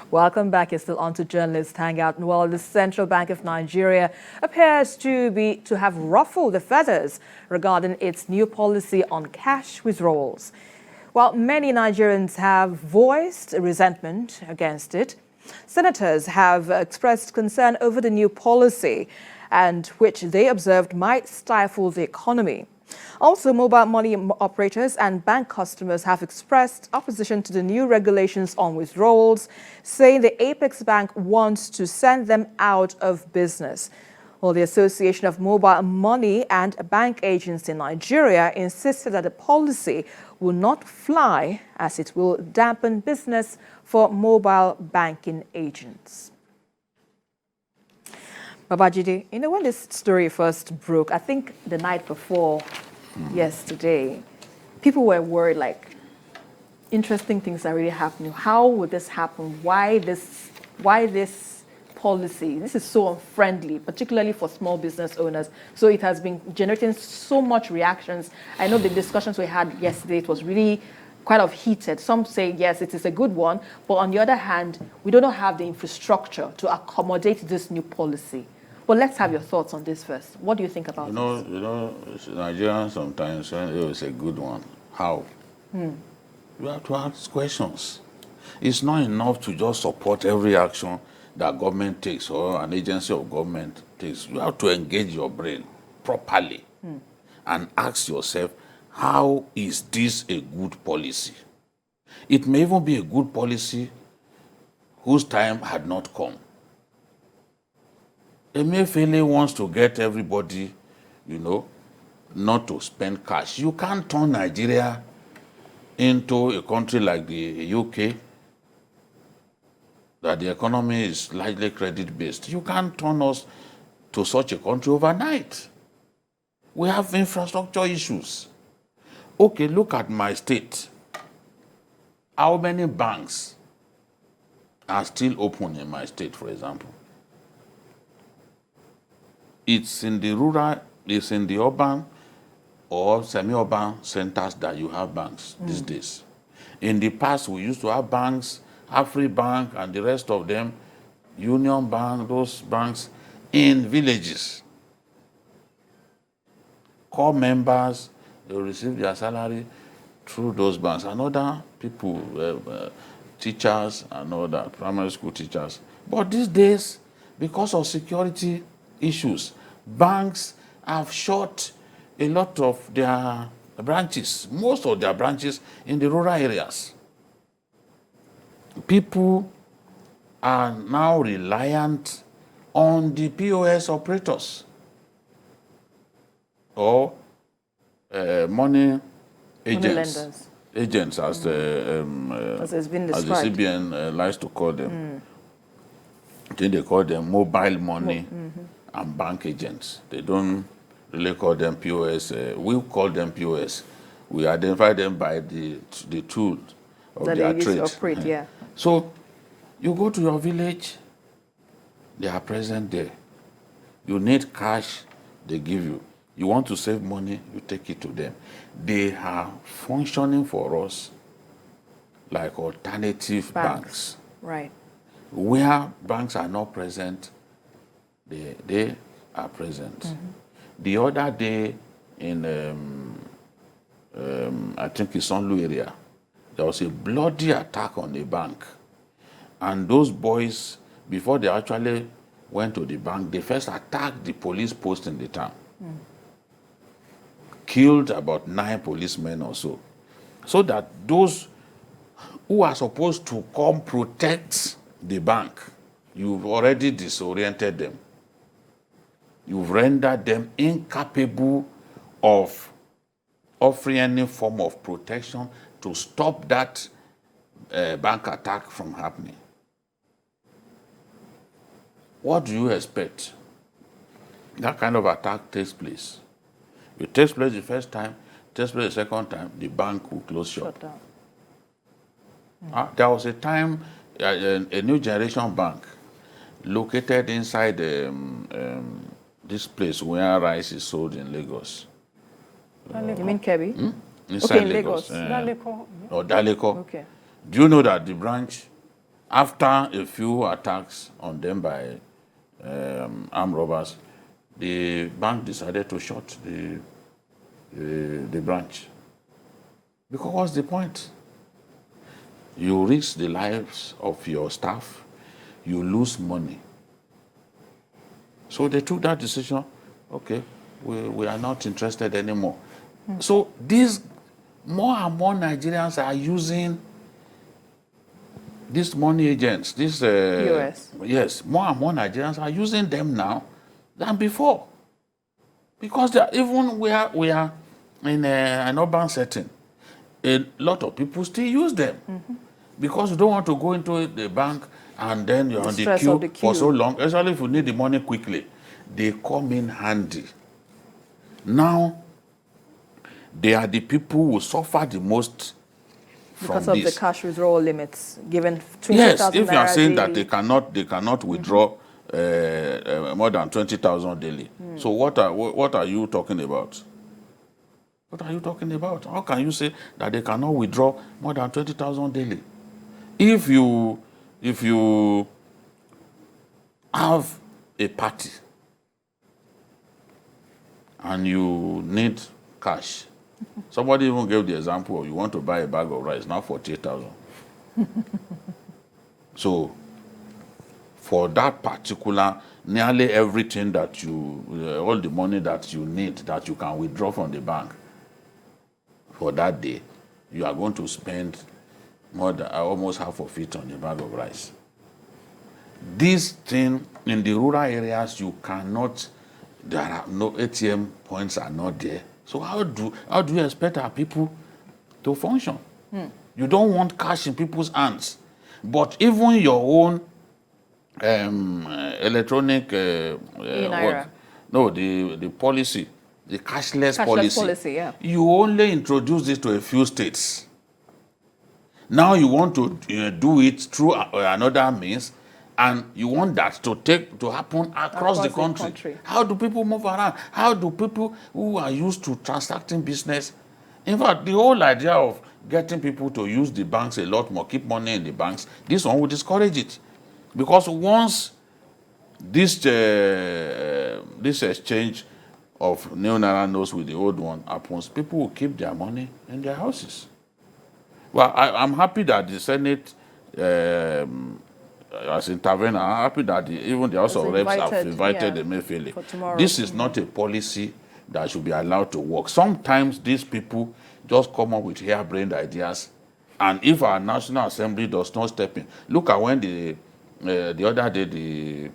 Welcome back. You're still on to Journalist Hangout. Well, the Central Bank of Nigeria appears to have ruffled the feathers regarding its new policy on cash withdrawals. While many Nigerians have voiced resentment against it, senators have expressed concern over the new policy, and which they observed might stifle the economy. Also, mobile money operators and bank customers have expressed opposition to the new regulations on withdrawals, saying the Apex Bank wants to send them out of business. Well, the Association of Mobile Money and Bank Agents in Nigeria insisted that the policy will not fly, as it will dampen business for mobile banking agents. Babajide, when this story first broke, I think the night before yesterday, people were worried, like, interesting things are really happening. How would this happen? Why this policy? This is so unfriendly, particularly for small business owners. So it has been generating so much reactions. I know the discussions we had yesterday, it was really quite heated. Some say, yes, it is a good one. But on the other hand, we don't have the infrastructure to accommodate this new policy. But let's have your thoughts on this first. What do you think about this? Nigerians sometimes say it's a good one. How? You have to ask questions. It's not enough to just support every action that government takes or an agency of government takes. You have to engage your brain properly and ask yourself, how is this a good policy? It may even be a good policy whose time had not come. Emefiele wants to get everybody, not to spend cash. You can't turn Nigeria into a country like the UK, that the economy is largely credit-based. You can't turn us to such a country overnight. We have infrastructure issues. Okay, look at my state. How many banks are still open in my state, for example? It's in the rural, it's in the urban or semi-urban centers that you have banks these days. In the past, we used to have banks, Afribank and the rest of them, Union Bank, those banks in villages. Core members, they receive their salary through those banks. And other people, teachers and all that, primary school teachers. But these days, because of security issues, banks have shut a lot of their branches, most of their branches in the rural areas. People are now reliant on the POS operators or money agents. Agents, as it's been described. As the CBN likes to call them. I think they call them mobile money and bank agents. They don't really call them POS. We call them POS. We identify them by the tool of that their they trade. use to operate, yeah. So you go to your village, they are present there. You need cash, they give you. You want to save money, you take it to them. They are functioning for us like alternative banks. Right. Where banks are not present, they are present. The other day in, I think it's Sonlu area, there was a bloody attack on a bank. And those boys, before they actually went to the bank, they first attacked the police post in the town. Killed about 9 policemen or so. So that those who are supposed to come protect the bank, you've already disoriented them. You've rendered them incapable of offering any form of protection to stop that bank attack from happening. What do you expect? That kind of attack takes place. It takes place the first time, takes place the second time, the bank will close shop. Shut down. There was a time, a new generation bank located inside this place where rice is sold in Lagos. You mean Kebbi? Inside in Lagos. Lagos. Or Daleko. Okay. Do you know that the branch After a few attacks on them by armed robbers, the bank decided to shut the branch. Because what's the point? You risk the lives of your staff, you lose money. So they took that decision, okay, we are not interested anymore. So these more and more Nigerians are using these money agents, this US. Yes, more and more Nigerians are using them now than before. Because even we are in an urban setting, a lot of people still use them. Because you don't want to go into the bank and then you're on the queue for so long, especially if you need the money quickly. They come in handy. Now, they are the people who suffer the most from because of this. the cash withdrawal limits given 20,000 Yes, if you are saying daily. that they cannot withdraw more than 20,000 daily. So what are you talking about? What are you talking about? How can you say that they cannot withdraw more than 20,000 daily? If you have a party and you need cash, somebody even gave the example of you want to buy a bag of rice, now 48,000. So for that particular, nearly everything that you, all the money that you need, that you can withdraw from the bank for that day, you are going to spend more than almost half of it on a bag of rice. This thing in the rural areas, you cannot, there are no ATM points are not there. So how do you expect our people to function? You don't want cash in people's hands. But even your own electronic the policy, the cashless policy, yeah. You only introduce this to a few states. Now you want to do it through another means, and you want that to happen across the country. How do people move around? How do people who are used to transacting business? In fact, the whole idea of getting people to use the banks a lot more, keep money in the banks, this one will discourage it. Because once this exchange of new Naira notes with the old one happens, people will keep their money in their houses. Well, I'm happy that the Senate has intervened. I'm happy that even the House of Reps have invited Emefiele. This is not a policy that should be allowed to work. Sometimes these people just come up with harebrained ideas, and if our National Assembly does not step in, look at when the other day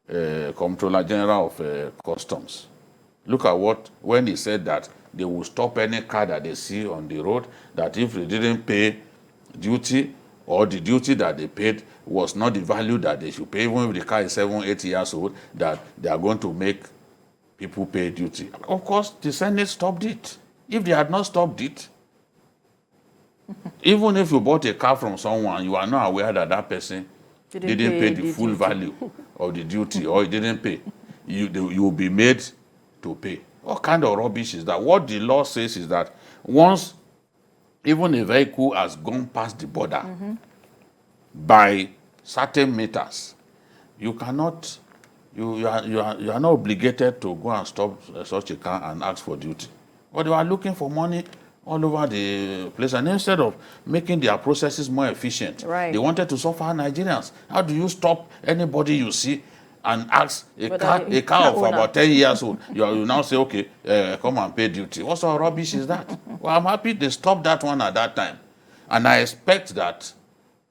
the Comptroller General of Customs, look at when he said that they will stop any car that they see on the road, that if they didn't pay duty, or the duty that they paid was not the value that they should pay, even if the car is 7-8 years old, that they are going to make people pay duty. Of course, the Senate stopped it. If they had not stopped it, even if you bought a car from someone, you are not aware that that person didn't pay the full value of the duty, or he didn't pay, you will be made to pay. What kind of rubbish is that? What the law says is that once even a vehicle has gone past the border by certain meters, you cannot, you are not obligated to go and stop such a car and ask for duty. But they are looking for money all over the place, and instead of making their processes more efficient, they wanted to suffer Nigerians. How do you stop anybody you see and ask a car of about 10 years old, you now say, okay, come and pay duty? What sort of rubbish is that? Well, I'm happy they stopped that one at that time. And I expect that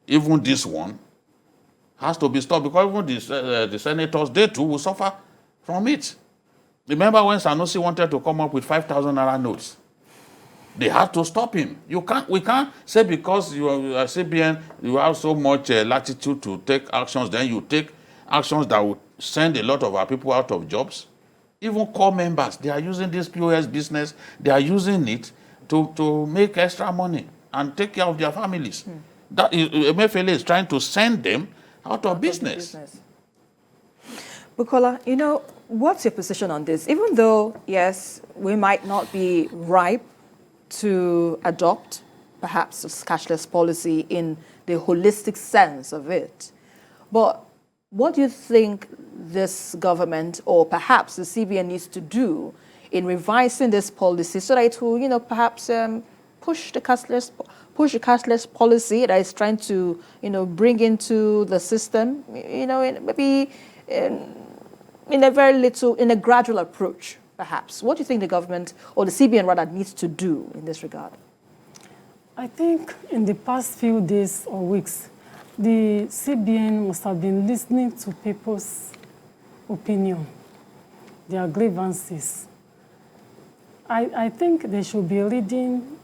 even this one has to be stopped, because even the senators, they too will suffer from it. Remember when Sanusi wanted to come up with 5,000 Naira notes? They had to stop him. We can't say because you are CBN, you have so much latitude to take actions, then you take actions that would send a lot of our people out of jobs. Even core members, they are using this POS business, they are using it to make extra money and take care of their families. That Emefiele is trying to send them out of business. Bukola, what's your position on this? Even though, yes, we might not be ripe to adopt perhaps a cashless policy in the holistic sense of it. But what do you think this government, or perhaps the CBN, needs to do in revising this policy so that it will, perhaps push the cashless policy that is trying to, bring into the system, maybe in a gradual approach, perhaps. What do you think the government, or the CBN rather, needs to do in this regard? I think in the past few days or weeks, the CBN must have been listening to people's opinion, their grievances. I think they should be reading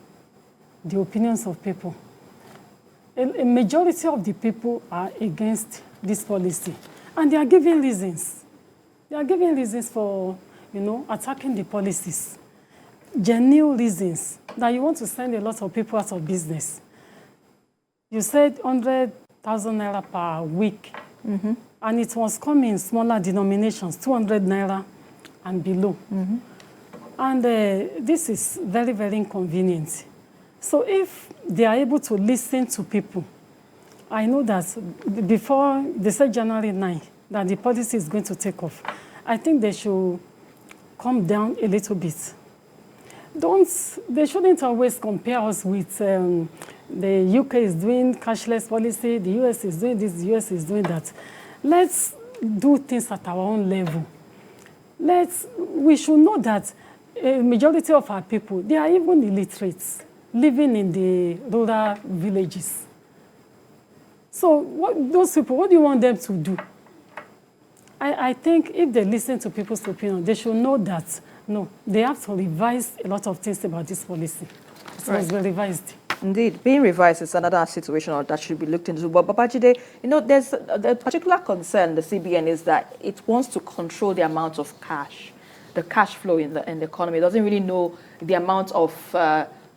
the opinions of people. A majority of the people are against this policy, and they are giving reasons. They are giving reasons for, attacking the policies. Genuine reasons that you want to send a lot of people out of business. You said 100,000 naira per week, and it was coming in smaller denominations, 200 naira and below. And this is very, very inconvenient. So if they are able to listen to people, I know that before they said January 9, that the policy is going to take off, I think they should come down a little bit. They shouldn't always compare us with the UK is doing cashless policy, the US is doing this, the US is doing that. Let's do things at our own level. We should know that a majority of our people, they are even illiterates, living in the rural villages. So those people, what do you want them to do? I think if they listen to people's opinion, they should know that, no, they have to revise a lot of things about this policy. It must be revised. Indeed, being revised is another situation that should be looked into. But Babajide, there's a particular concern the CBN is that it wants to control the amount of cash, the cash flow in the economy. It doesn't really know the amount of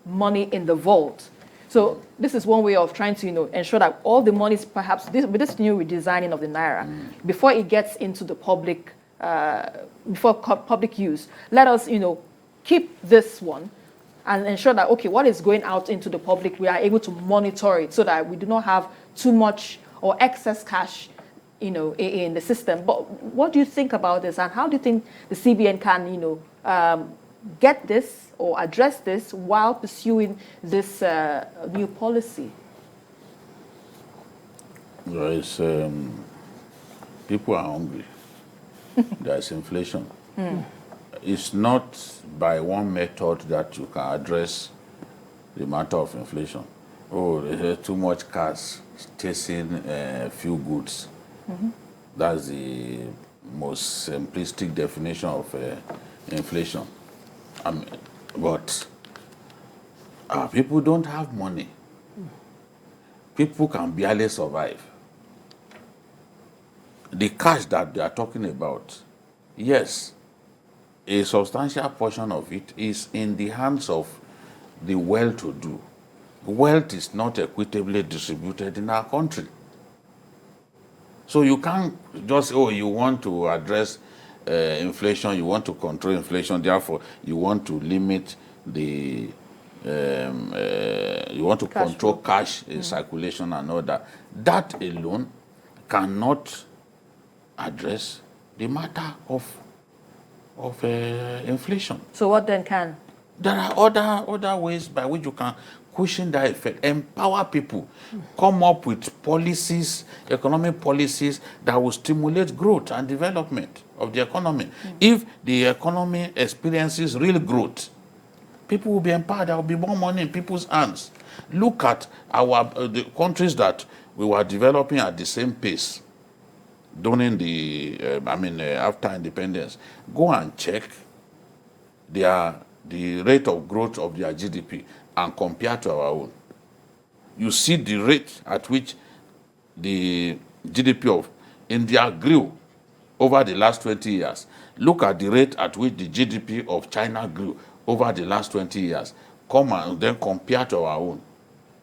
money in the vault. So this is one way of trying to ensure that all the money is perhaps with this new redesigning of the naira, before it gets into the public, before public use, let us keep this one and ensure that, okay, what is going out into the public, we are able to monitor it so that we do not have too much or excess cash in the system. But what do you think about this, and how do you think the CBN can get this or address this while pursuing this new policy? People are hungry. There's inflation. It's not by one method that you can address the matter of inflation. Oh, there's too much cash chasing few goods. That's the most simplistic definition of inflation. But people don't have money. People can barely survive. The cash that they are talking about, yes, a substantial portion of it is in the hands of the well-to-do. Wealth is not equitably distributed in our country. So you can't just, you want to address inflation, you want to control inflation, therefore you want to limit the, you want to control cash circulation and all that. That alone cannot address the matter of inflation. So what then can? There are other ways by which you can cushion that effect. Empower people. Come up with policies, economic policies that will stimulate growth and development of the economy. If the economy experiences real growth, people will be empowered. There will be more money in people's hands. Look at the countries that we were developing at the same pace during the, after independence. Go and check the rate of growth of their GDP and compare to our own. You see the rate at which the GDP of India grew over the last 20 years. Look at the rate at which the GDP of China grew over the last 20 years. Come and then compare to our own.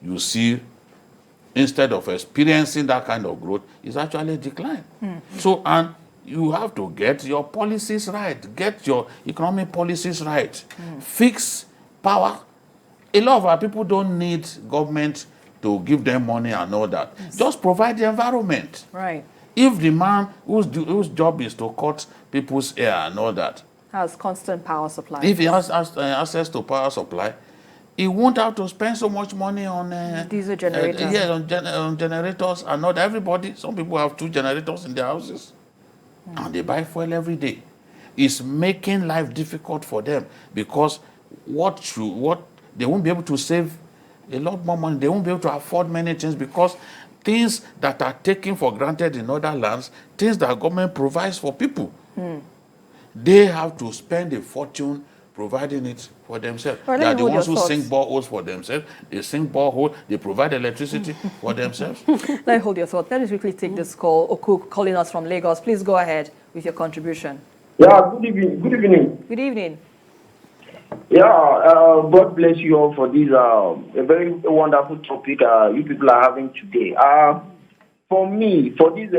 You see, instead of experiencing that kind of growth, it's actually a decline. So, and you have to get your policies right, get your economic policies right, fix power. A lot of our people don't need government to give them money and all that. Yes. Just provide the environment. Right. If the man whose job is to cut people's hair and all that has constant power supply, if he has access to power supply, he won't have to spend so much money on diesel generators. On generators and not everybody. Some people have 2 generators in their houses, and they buy fuel every day. It's making life difficult for them because what they won't be able to save a lot more money. They won't be able to afford many things because things that are taken for granted in other lands, things that government provides for people, they have to spend a fortune providing it for themselves. Well, they are the ones who sink boreholes for themselves. They sink borehole, they provide electricity for themselves. Let me hold your thought. Let us quickly take this call. Okuk calling us from Lagos. Please go ahead with your contribution. Yeah, good evening. Good evening. Good evening. Yeah, God bless you all for this a very wonderful topic you people are having today. For me, for this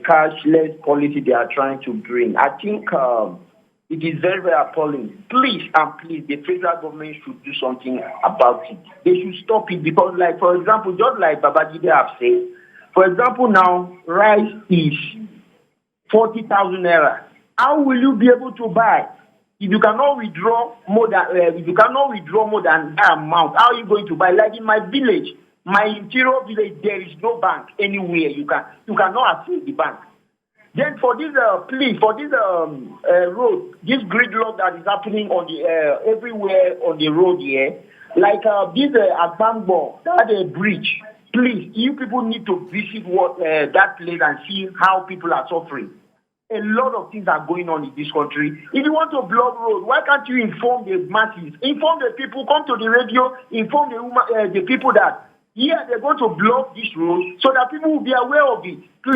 cashless policy they are trying to bring, I think it is very, very appalling. Please, the federal government should do something about it. They should stop it because, like, for example, just like Babajide have said, for example, now rice is 40,000 naira. How will you be able to buy? If you cannot withdraw more than that amount, how are you going to buy? Like in my village, my interior village, there is no bank anywhere. You cannot access the bank. Then for this road, this gridlock that is happening on the everywhere on the road here, like this Agbangbo, that bridge. Please, you people need to visit that place and see how people are suffering. A lot of things are going on in this country. If you want to block road, why can't you inform the masses? Inform the people, come to the radio, inform the people that, they're going to block this road so that people will be aware of it. Please.